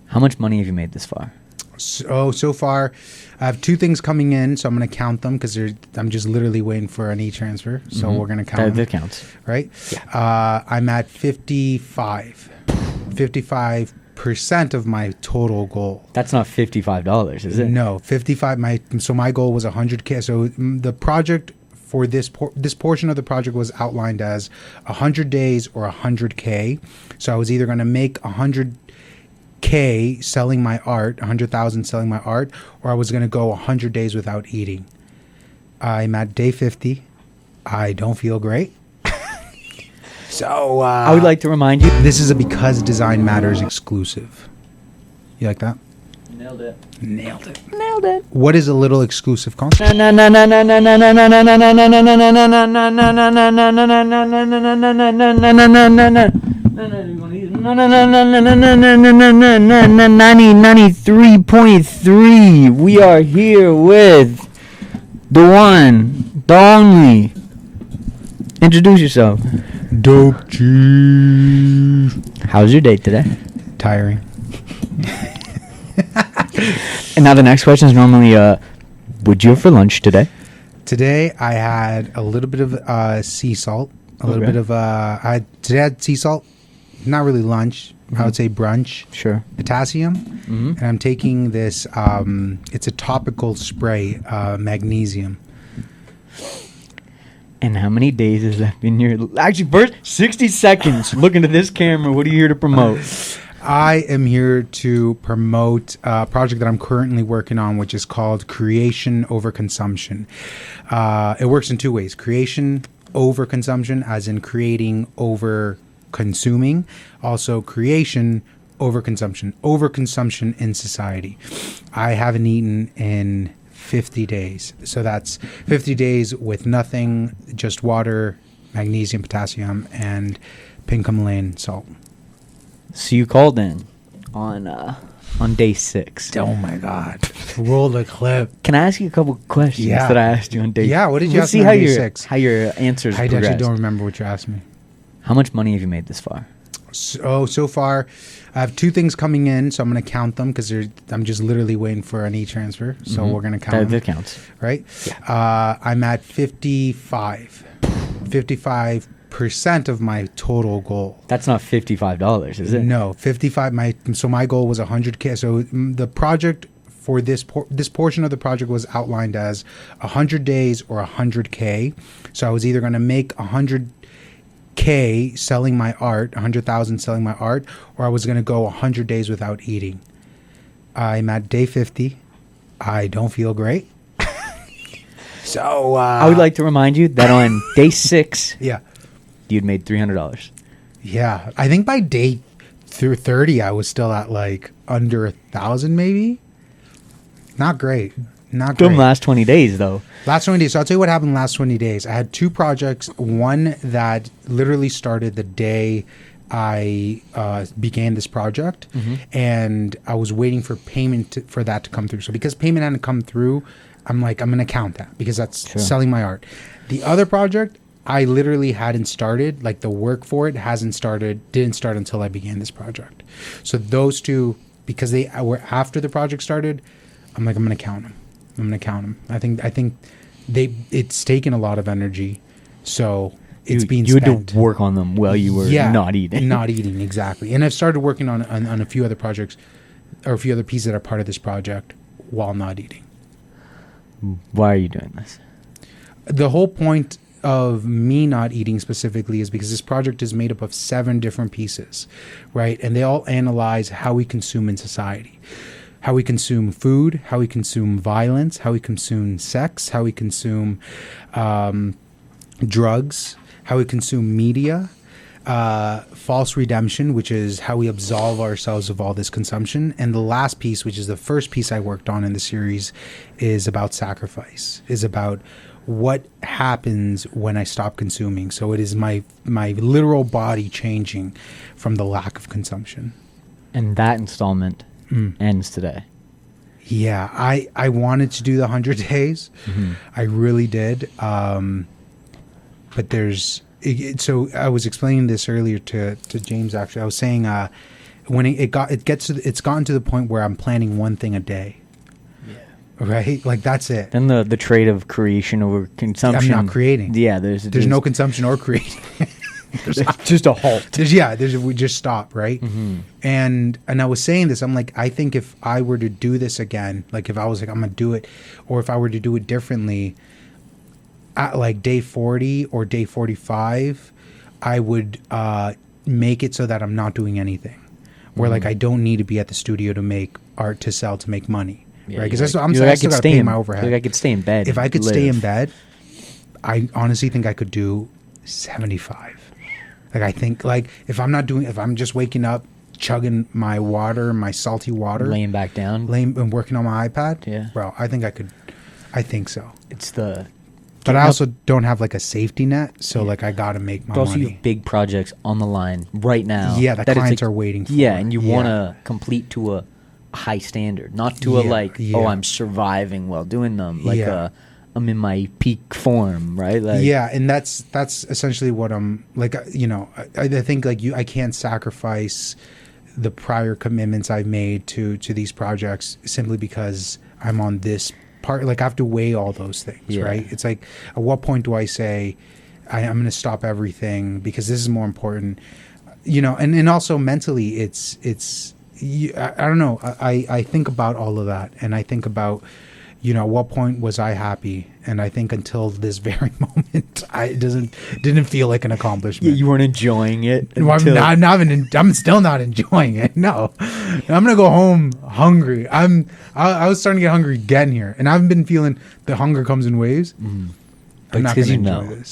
How much money have you made this far? So far, I have 2 things coming in, so I'm going to count them because I'm just literally waiting for an e-transfer. So we're going to count them. That counts. Right? Yeah. I'm at 55. 55% of my total goal. That's not $55, is it? No, 55. My goal was 100K. So the project for this portion of the project was outlined as 100 days or 100K. So I was either going to make 100K selling my art, 100,000 selling my art, or I was going to go 100 days without eating. I'm at day 50. I don't feel great. So I would like to remind you, this is a Because Design Matters exclusive. You like that? Nailed it. Nailed it. Nailed it. What is a little exclusive concept? $90.3. We are here with the one, the only. Introduce yourself. Dope cheese. How's your date today? Tiring. And now the next question is normally, what'd you have for lunch today? Today I had a little bit of sea salt. Today I had sea salt. Not really lunch. I would say brunch. Sure. Potassium. And I'm taking this, it's a topical spray, magnesium. And how many days has that been your... Actually, first, 60 seconds. Look into this camera. What are you here to promote? I am here to promote a project that I'm currently working on, which is called Creation Over Consumption. It works in 2 ways. Creation over consumption, as in creating over consuming. Also, creation over consumption. Overconsumption in society. I haven't eaten in 50 days. So that's 50 days with nothing, just water, magnesium, potassium, and pink Himalayan salt. So you called in on day 6. Oh my God. Roll the clip. Can I ask you a couple questions that I asked you on day 6? Yeah, what did you Let's ask me on day 6? How your answers I progressed. actually don't remember what you asked me. How much money have you made this far? So far, I have 2 things coming in, so I'm going to count them because I'm just literally waiting for an e-transfer. So we're going to count them. That counts. Right? Yeah. I'm at 55. 55% of my total goal. That's not $55, is it? No, 55. My goal was 100K. So the project for this portion of the project was outlined as 100 days or 100K. So I was either going to make 100K selling my art, 100,000 selling my art, or I was going to go 100 days without eating. I'm at day 50. I don't feel great. So I would like to remind you that on day 6, you'd made $300. Yeah, I think by day through 30, I was still at like under 1,000, maybe. Not great. Not Good great. last 20 days, though. Last 20 days. So I'll tell you what happened last 20 days. I had 2 projects. One that literally started the day I began this project, and I was waiting for payment for that to come through. So because payment hadn't come through, I'm like, I'm going to count that because that's selling my art. The other project, I literally hadn't started. Like the work for it didn't start until I began this project. So those 2, because they were after the project started, I'm like, I'm going to count them. I think it's taken a lot of energy, so it's being spent. You had to work on them while you were not eating. Not eating, exactly. And I've started working on a few other projects, or a few other pieces that are part of this project while not eating. Why are you doing this? The whole point of me not eating specifically is because this project is made up of 7 different pieces, right? And they all analyze how we consume in society. How we consume food, how we consume violence, how we consume sex, how we consume drugs, how we consume media, false redemption, which is how we absolve ourselves of all this consumption. And the last piece, which is the first piece I worked on in the series, is about sacrifice, is about what happens when I stop consuming. So it is my literal body changing from the lack of consumption. And that installment ends today. Yeah, I wanted to do the 100 days. I really did. But there's... So I was explaining this earlier to James, actually. I was saying when it's gotten to the point where I'm planning one thing a day. Right, like that's it. Then the trait of creation over consumption. I'm not creating. Yeah, there's no consumption or creating. There's just a halt. We just stop, right? Mm-hmm. And I was saying this. I'm like, I think if I were to do this again, like if I was like, I'm gonna do it, or if I were to do it differently, at like day 40 or day 45, I would make it so that I'm not doing anything. Where like I don't need to be at the studio to make art to sell to make money. Yeah, right, because I still got to pay my overhead. Like I could stay in bed. If I could stay in bed, I honestly think I could do 75. Like I think, like if I'm just waking up, chugging my water, my salty water, laying back down, and working on my iPad. Yeah, bro, I think I could. I think so. But I also don't have like a safety net, so like I got to make my money. Also, you have big projects on the line right now. Yeah, the clients are waiting for. Yeah, and you want to complete to a high standard, not to I'm surviving while doing them, like I'm in my peak form, right? Like, and that's essentially what I'm like. I think like I can't sacrifice the prior commitments I've made to these projects simply because I'm on this part. Like I have to weigh all those things, right? It's like, at what point do I say I'm going to stop everything because this is more important, and also mentally it's. I don't know. I think about all of that, and I think about, at what point was I happy? And I think until this very moment, didn't feel like an accomplishment. You weren't enjoying it. I'm still not enjoying it. No, I'm gonna go home hungry. I was starting to get hungry getting here, and I've been feeling the hunger comes in waves. Mm. But it's because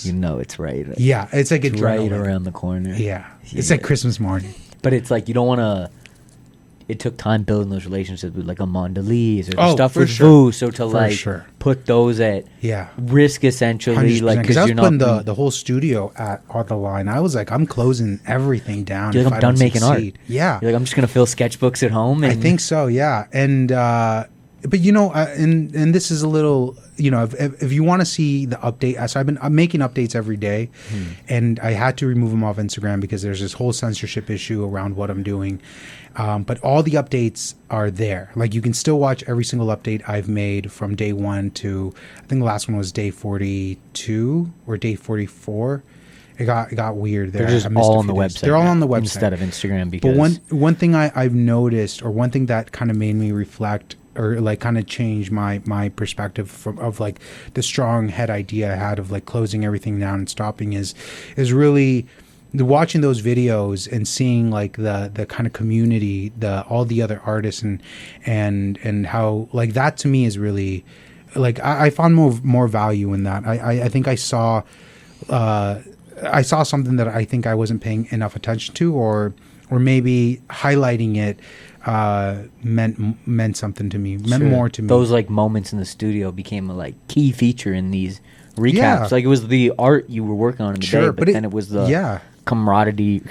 it's right. Yeah, it's like it's right around the corner. Yeah, it's like Christmas morning. But it's like you don't want to. It took time building those relationships with like Amanda Lee's or stuff with Vu. So to put those at risk essentially, 100%, like because I was putting the whole studio on the line. I was like, I'm closing everything down. You're like, I'm done making art. Yeah, you're like, I'm just gonna fill sketchbooks at home. I think so. Yeah, and but and this is a little. If you want to see the update, so I'm making updates every day, and I had to remove them off Instagram because there's this whole censorship issue around what I'm doing. But all the updates are there. Like you can still watch every single update I've made from day 1 to, I think the last one was day 42 or day 44. It got weird there. They're just all on the website. They're all on the website instead of Instagram. Because but one thing I've noticed, or one thing that kind of made me reflect, or like kind of change my perspective of like the strong head idea I had of like closing everything down and stopping is really watching those videos and seeing like the kind of community, all the other artists and how like that to me is really like I found more value in that. I think I saw something that I think I wasn't paying enough attention to, or maybe highlighting it meant something to me, meant more to me. Those like moments in the studio became a like key feature in these recaps. Like it was the art you were working on in the day, but then it was the camaraderie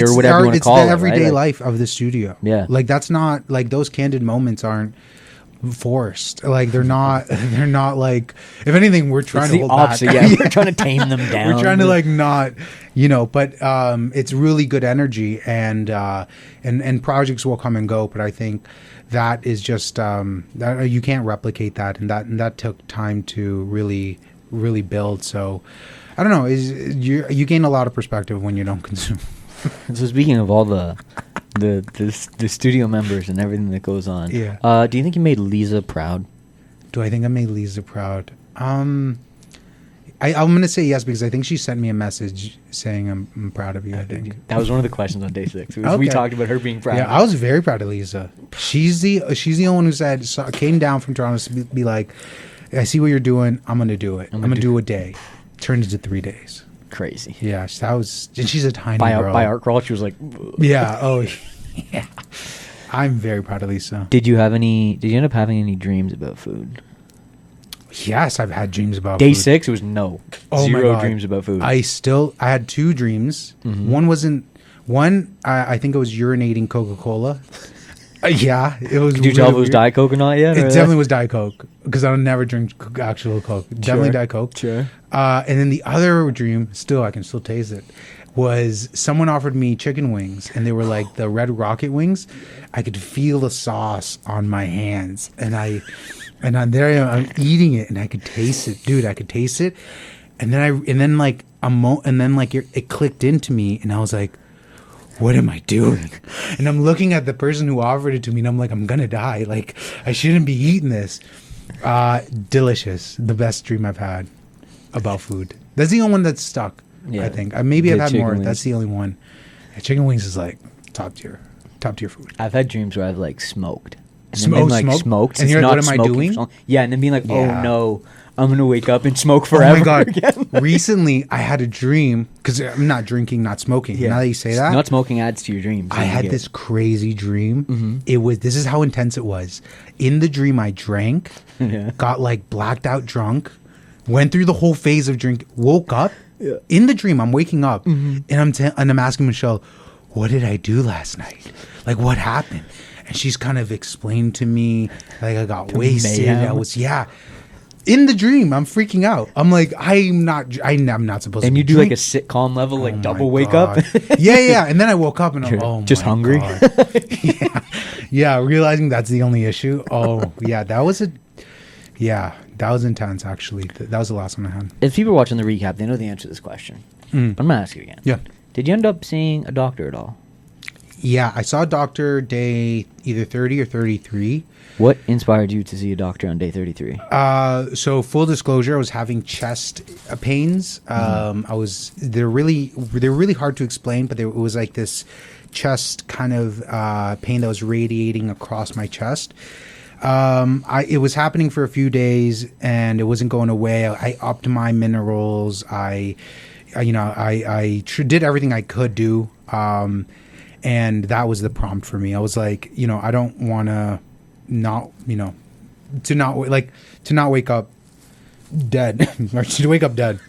or whatever you want to call it. It's the everyday life of the studio. Yeah, like that's not like those candid moments aren't forced. Like they're not like, if anything, we're trying to hold opposite, back. Yeah, we're trying to tame them down. We're trying to like not, but it's really good energy, and projects will come and go, but I think that is just that you can't replicate that, and that took time to really build. So I don't know, you gain a lot of perspective when you don't consume. So speaking of all the studio members and everything that goes on, do you think you made Lisa proud? Do I think I made Lisa proud? I'm gonna say yes, because I think she sent me a message saying I'm proud of you. I think that was one of the questions on day 6. We talked about her being proud. Yeah, I was very proud of Lisa. She's the only one who came down from Toronto to be like, I see what you're doing. I'm gonna do it. I'm gonna do a day. Turned into 3 days. Crazy. Yeah, and she's a tiny girl. By art crawl, she was like, yeah. Oh, yeah. I'm very proud of Lisa. Did you end up having any dreams about food? Yes, I've had dreams about day food. 6, it was zero dreams about food. I had 2 dreams. Mm-hmm. I think it was urinating Coca-Cola. Yeah, it was. Did you tell if it was Diet Coke or not yet? It definitely was Diet Coke, because I don't never drink actual Coke. Definitely Diet Coke. Sure. And then the other dream, I can still taste it, was someone offered me chicken wings, and they were like the Red Rocket wings. I could feel the sauce on my hands, and I'm there. I'm eating it, and I could taste it, dude. I could taste it, and then it clicked into me, and I was like, what am I doing? And I'm looking at the person who offered it to me, and I'm like, I'm gonna die. Like, I shouldn't be eating this. Delicious. The best dream I've had about food. That's the only one that's stuck. Yeah. I think maybe I've had more. Wings. That's the only one. Yeah, chicken wings is like top tier food. I've had dreams where I've like smoked. Smoked. And you're like, what am I doing? Yeah, and then being like, oh no, I'm gonna wake up and smoke forever. Oh my god! Again. Recently, I had a dream because I'm not drinking, not smoking. Yeah. Now that you say that, not smoking adds to your dreams. I had this crazy dream. Mm-hmm. This is how intense it was. In the dream, I drank, got like blacked out drunk, went through the whole phase of drink, woke up. Yeah. In the dream, I'm waking up, and I'm asking Michelle, what did I do last night? Like, what happened? And she's kind of explained to me, like, I got wasted. I was, in the dream, I'm freaking out. I'm like, I'm not supposed to. And you do like a sitcom level, like double wake up. yeah. And then I woke up and I'm just hungry. yeah. Realizing that's the only issue. Oh yeah, that was intense. Actually, that was the last one I had. If people are watching the recap, they know the answer to this question. But I'm gonna ask you again. Yeah. Did you end up seeing a doctor at all? Yeah, I saw a doctor day either 30 or 33. What inspired you to see a doctor on day 33? So full disclosure, I was having chest pains. They're really hard to explain, but it was like this chest kind of pain that was radiating across my chest. It was happening for a few days and it wasn't going away. I upped my minerals. I did everything I could do. And that was the prompt for me. I was like, I don't want to not wake up dead or to wake up dead.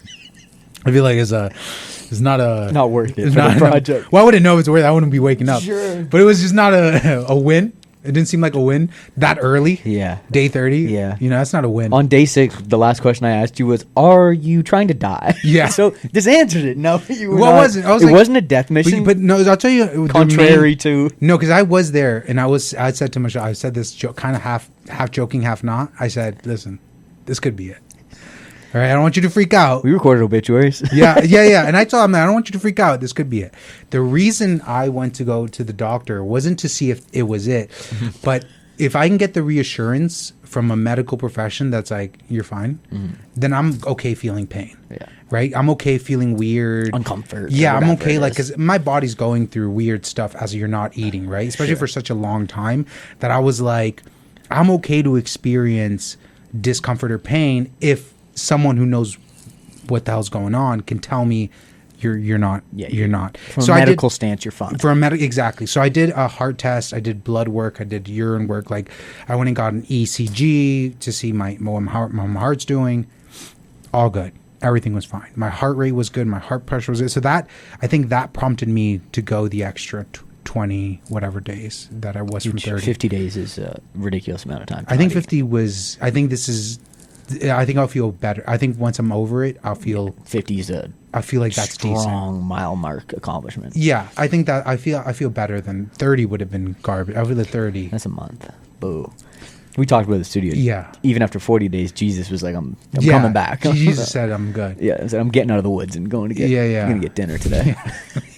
I feel like it's not worth it for the project. Well, I wouldn't know if it's worth it. I wouldn't be waking up. Sure. But it was just not a win. It didn't seem like a win that early. Yeah. Day 30. Yeah. That's not a win. On day 6, the last question I asked you was, are you trying to die? Yeah. So this answered it. No, you were not. It wasn't. It wasn't a death mission. But no, I'll tell you. Contrary to. No, because I was there and I said to Michelle, I said this kind of half joking, half not. I said, listen, this could be it. All right, I don't want you to freak out. We recorded obituaries. Yeah. And I told him, I don't want you to freak out. This could be it. The reason I went to go to the doctor wasn't to see if it was it, but if I can get the reassurance from a medical profession that's like, you're fine, then I'm okay feeling pain. Yeah. Right? I'm okay feeling weird. Uncomfort. Yeah, I'm okay. Like, because my body's going through weird stuff as you're not eating, right? Especially for such a long time that I was like, I'm okay to experience discomfort or pain if someone who knows what the hell's going on can tell me you're not. Yeah, you're not. From a medical stance, you're fine. Exactly. So I did a heart test. I did blood work. I did urine work. Like, I went and got an ECG to see what my heart's doing. All good. Everything was fine. My heart rate was good. My heart pressure was good. So I think that prompted me to go the extra 20 whatever days that I was from 30. 50 days is a ridiculous amount of time. I think 50 was. I think I'll feel better. I think once I'm over it, I'll feel 50 is I feel like that's strong decent. mile mark accomplishment. Yeah, I think that I feel better than 30 would have been garbage. Over the 30. That's a month. Boo. We talked about the studio. Yeah. Even after 40 days, Jesus was like, I'm coming back. Jesus said, I'm good. Yeah. He said, I'm getting out of the woods and going to get. I'm going to get dinner today.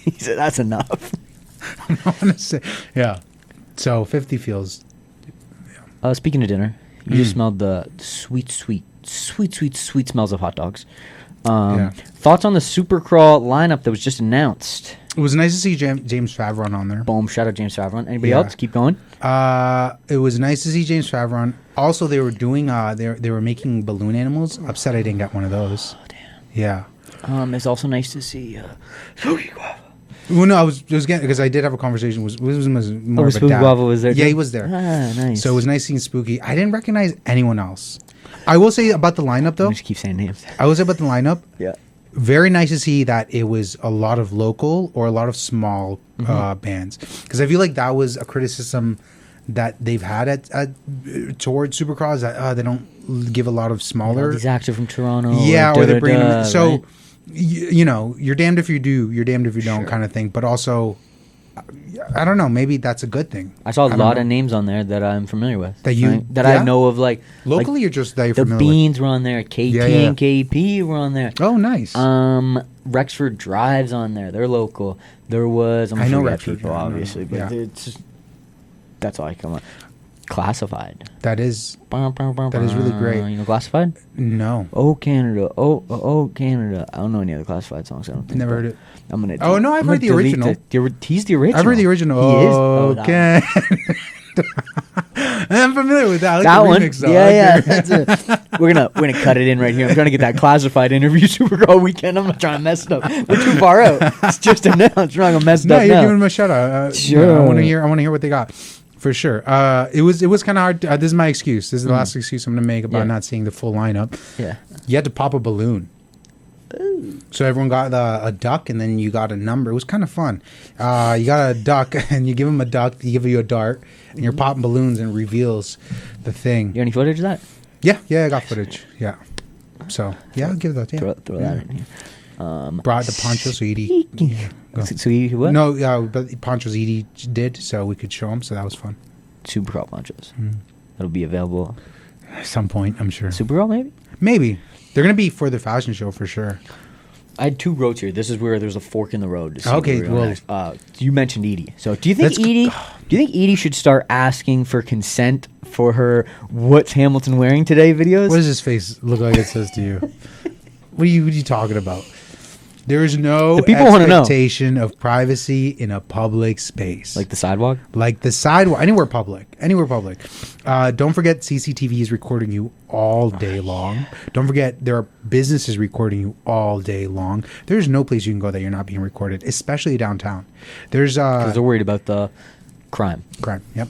He said, that's enough. I'm not gonna say. Yeah. So 50 feels. Yeah. Speaking of dinner, you just smelled the sweet smells of hot dogs. Thoughts on the Super Crawl lineup that was just announced? It was nice to see James Favron on there. Boom! Shout out James Favron. Anybody else? Keep going. It was nice to see James Favron. Also, they were doing they were making balloon animals. Upset I didn't get one of those. Oh damn. Yeah. It's also nice to see. Well, no, I was getting because I did have a conversation. Was more of a Spooky dad. Guava was there. Yeah, he was there. Ah, nice. So it was nice seeing Spooky. I didn't recognize anyone else. I will say about the lineup though. Just keep saying names. I will say about the lineup. Yeah. Very nice to see that it was a lot of local or a lot of small bands, because I feel like that was a criticism that they've had towards Supercross, that they don't give a lot of smaller. These acts are from Toronto. Yeah, or they bring them. So. Right? you know, you're damned if you do, you're damned if you don't, kind of thing. But also, I don't know. Maybe that's a good thing. I saw a lot of names on there that I'm familiar with. That I know of, like locally, or just that you're familiar with. The Beans were on there. KT and KP were on there. Oh, nice. Rexford Drive's on there. They're local. There was. I know Rexford people, obviously, but it's just, that's all I come up. Classified. That is really great. You know Classified? No. Oh Canada. Oh Canada. I don't know any other Classified songs. I don't think. Never heard it. I'm gonna. Oh no, I've heard the original. He's the original. I've heard the original. He is. Okay. I'm familiar with that. I like that the one. Remix, Yeah. That's it. We're gonna cut it in right here. I'm trying to get that Classified interview Supergirl weekend. I'm not trying to mess it up. We're too far out. It's just announced. We're not gonna mess it up. No, you're giving them a shout out. Sure. I want to hear what they got. For sure. It was kind of hard. This is my excuse. This is the last excuse I'm going to make about not seeing the full lineup. Yeah. You had to pop a balloon. Ooh. So everyone got a duck, and then you got a number. It was kind of fun. You got a duck, and you give them a duck. They give you a dart, and you're popping balloons, and it reveals the thing. You got any footage of that? Yeah, I got footage. Yeah. So yeah, I'll give that. Yeah. Throw that in here. Brought the poncho, so Edie. So Edie what? No, but the ponchos Edie did, so we could show them. So that was fun. Supergirl ponchos. That'll be available at some point, I'm sure. Supergirl, maybe. Maybe they're gonna be for the fashion show for sure. I had two roads here. This is where there's a fork in the road. Okay, well, you mentioned Edie. So do you think Edie should start asking for consent for her "What's Hamilton wearing today" videos? What does his face look like? It says to you. What are you talking about? There is no expectation of privacy in a public space. Like the sidewalk? Like the sidewalk. Anywhere public. Don't forget CCTV is recording you all day long. Don't forget there are businesses recording you all day long. There's no place you can go that you're not being recorded, especially downtown. Because they're worried about the crime. Yep.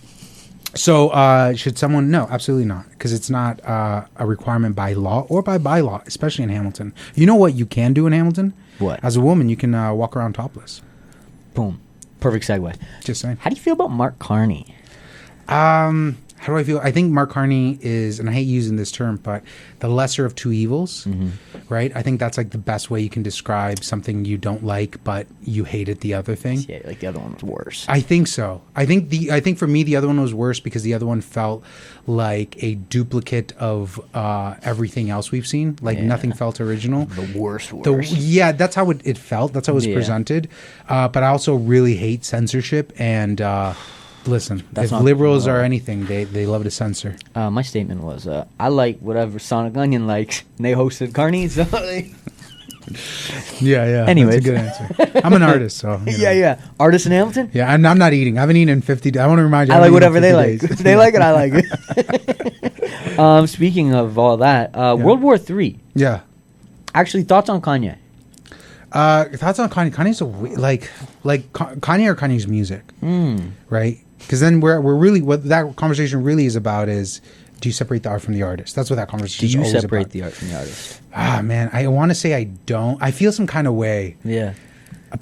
So should someone... No, absolutely not. Because it's not a requirement by law or by bylaw, especially in Hamilton. You know what you can do in Hamilton? What? As a woman, you can walk around topless. Boom. Perfect segue. Just saying. How do you feel about Mark Carney? How do I feel? I think Mark Carney is, and I hate using this term, but the lesser of two evils, right? I think that's like the best way you can describe something you don't like, but you hated the other thing. Yeah, like the other one was worse. I think so. I think for me, the other one was worse because the other one felt like a duplicate of everything else we've seen. Like nothing felt original. The worst. Yeah, that's how it felt. That's how it was presented. But I also really hate censorship and... Listen, if liberals are anything, they love to censor. My statement was, I like whatever Sonic Onion likes, and they hosted Carney, so... Yeah. Anyways. That's a good answer. I'm an artist, so... Yeah. Artist in Hamilton? Yeah, I'm not eating. I haven't eaten in 50 days. I want to remind you. I like whatever they like. If they like it, I like it. Speaking of all that, World War III. Yeah. Actually, thoughts on Kanye? Thoughts on Kanye? Kanye's like Kanye or Kanye's music, right? Because then we're really what that conversation really is about is, do you separate the art from the artist? That's what that conversation is always about. Do you separate the art from the artist? Man, I want to say I don't. I feel some kind of way. Yeah.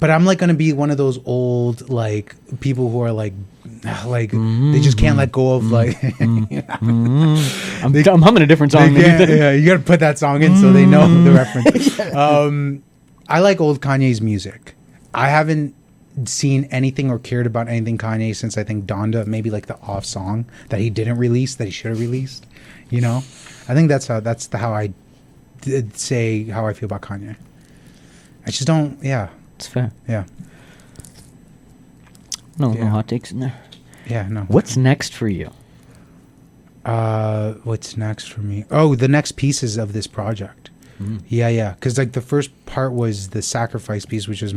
But I'm like going to be one of those old like people who are like they just can't let go of like. I'm humming a different song. Yeah, you got to put that song in so they know the reference. I like old Kanye's music. I haven't seen anything or cared about anything Kanye since I think Donda, maybe like the off song that he didn't release that he should have released. You know, I think that's how I say how I feel about Kanye. I just don't. Yeah, it's fair. Yeah. No hot takes in there. Yeah, no. What's next for you? What's next for me? Oh, the next pieces of this project. Yeah. Because like the first part was the sacrifice piece, which was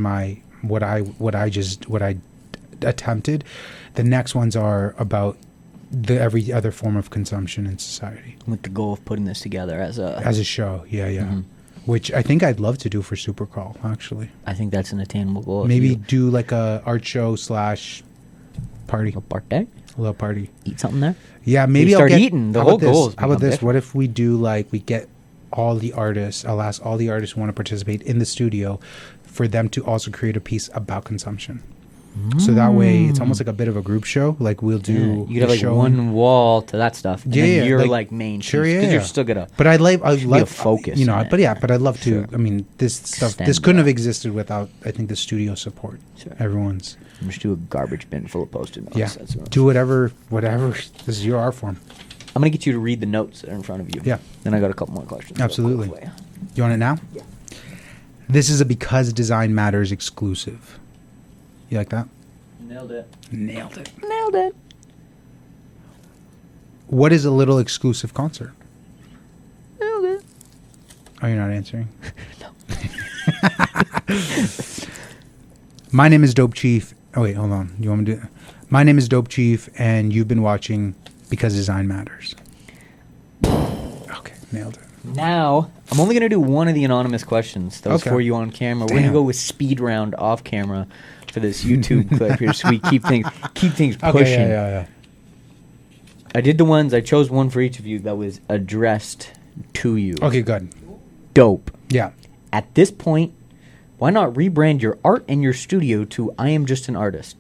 what I attempted. The next ones are about every other form of consumption in society. With the goal of putting this together as a show. Yeah. Which I think I'd love to do for Supercrawl, actually. I think that's an attainable goal. Maybe do like a art show / party. A party? A little party. Eat something there? Yeah, maybe I'll start eating. The whole goal is how about this? Different. What if we do like we get all the artists, I'll ask all the artists who want to participate in the studio for them to also create a piece about consumption. So that way, it's almost like a bit of a group show. Like we'll do. You could have like one wall to that stuff. And then you're like main. Sure, because you're still gonna. But I love focus. But I'd love to. Sure. I mean, this stuff. This couldn't have existed without, I think, the studio support. Sure. Everyone's. I'm just do a garbage bin full of Post-it notes. Yeah. Do whatever. This is your art form. I'm gonna get you to read the notes that are in front of you. Yeah. Then I got a couple more questions. Absolutely. You want it now? Yeah. This is a Because Design Matters exclusive. You like that? Nailed it. Nailed it. What is a little exclusive concert? Nailed it. Oh, you're not answering? No. My name is Dope Chief. Oh, wait, hold on. You want me to do it? My name is Dope Chief, and you've been watching Because Design Matters. Okay, nailed it. Now, I'm only going to do one of the anonymous questions. Those for you on camera. We're going to go with speed round off camera for this YouTube clip here, so we keep things pushing. Okay, yeah. I did the ones. I chose one for each of you that was addressed to you. Okay, good. Dope. Yeah. At this point, why not rebrand your art and your studio to "I am just an artist"?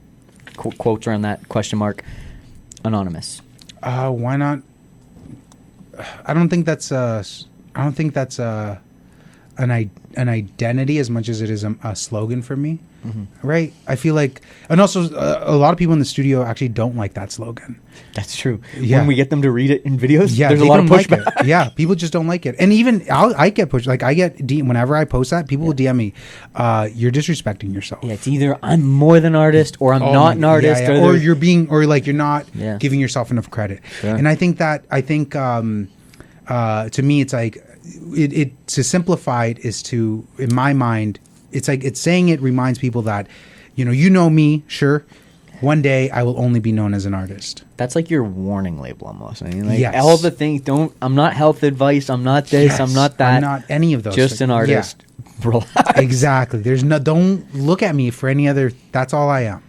Quotes around that question mark. Anonymous. Why not? I don't think that's an identity as much as it is a slogan for me. Mm-hmm. Right? I feel like, and also a lot of people in the studio actually don't like that slogan. That's true. Yeah. When we get them to read it in videos, there's a lot of pushback. Like yeah, people just don't like it. And even I get pushed. Like I get whenever I post that, people will DM me, "You're disrespecting yourself." Yeah, it's either I'm more than artist, or I'm not an artist, or you're being, or like you're not giving yourself enough credit. Sure. And I think to me, it's like it to simplify it is to, in my mind, it's like it's saying it reminds people that, you know me, sure. One day I will only be known as an artist. That's like your warning label almost. I mean, like all the things. I'm not health advice. I'm not this. Yes, I'm not that. I'm not any of those. Just an artist. Yeah. Relax. Exactly. Don't look at me for any other. That's all I am.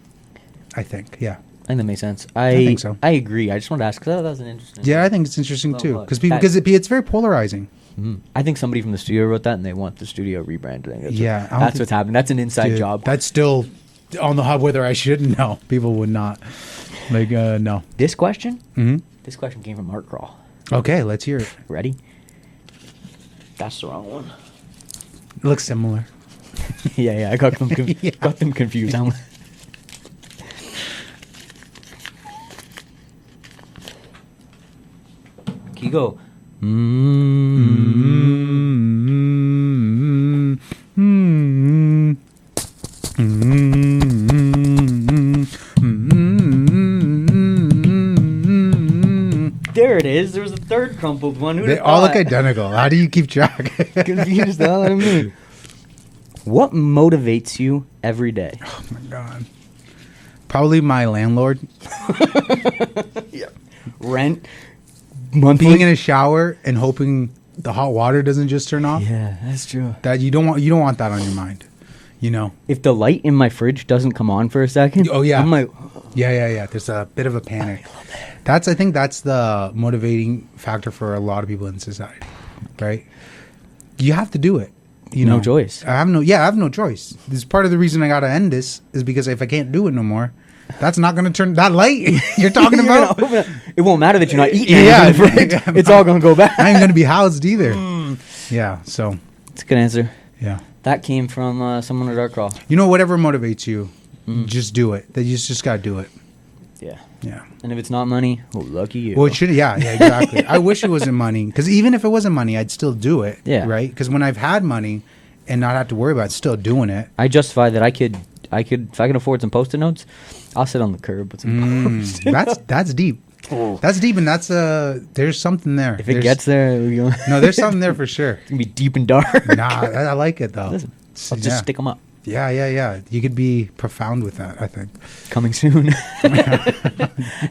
I think. Yeah. I think that makes sense. I think so. I agree. I just wanted to ask because that was an interesting. Yeah, I think it's interesting too because it's very polarizing. Mm-hmm. I think somebody from the studio wrote that and they want the studio rebranded. That's what's happening. That's an inside job. That's still on the hub. Whether I should, no, people would not. Like no. This question. Mm-hmm. This question came from Art Crawl. Okay, let's hear it. Ready? That's the wrong one. It looks similar. yeah, I got them. Got them confused. Can you go? There it is. There was a third crumpled one. They all look identical. How do you keep track? Confused the hell out of me. What motivates you every day? Oh my god. Probably my landlord. Yeah. Rent. Monthly. Being in a shower and hoping the hot water doesn't just turn off. Yeah, that's true. That you don't want that on your mind. If the light in my fridge doesn't come on for a second, oh yeah, I'm like, yeah. There's a bit of a panic. I think that's the motivating factor for a lot of people in society, right? You have to do it. No choice. I have no choice. This is part of the reason I gotta end this is because if I can't do it no more, that's not going to turn that light you're talking about. It won't matter that you're not eating. Yeah, it's all going to go back. I ain't going to be housed either. Yeah, so it's a good answer. Yeah, that came from someone at Art Crawl. Whatever motivates you, just do it. That you just got to do it. Yeah. And if it's not money, well, lucky you. Well, it should. Yeah, exactly. I wish it wasn't money because even if it wasn't money, I'd still do it. Yeah. Right. Because when I've had money and not have to worry about it, still doing it. I justify that I could if I can afford some Post-it notes, I'll sit on the curb with some Post-it notes. That's deep. Oh. That's deep, and that's there's something there. If it gets there, no, there's something there for sure. It's gonna be deep and dark. Nah, I like it though. Listen, I'll just stick them up. Yeah. You could be profound with that, I think. Coming soon.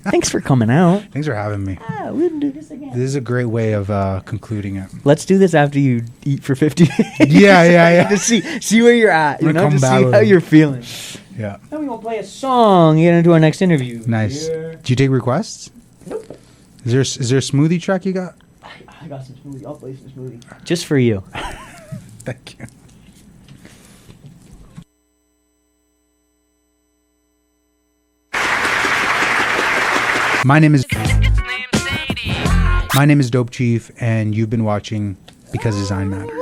Thanks for coming out. Thanks for having me. We'll do this again. This is a great way of concluding it. Let's do this after you eat for 50 days. Yeah. To see where you're at. To see how you're feeling. Yeah. Then we gonna play a song. Get into our next interview. Nice. Yeah. Do you take requests? Nope. Is there a smoothie track you got? I got some smoothie. I'll play some smoothie. Just for you. Thank you. My name is Dope Chief, and you've been watching Because Design Matters.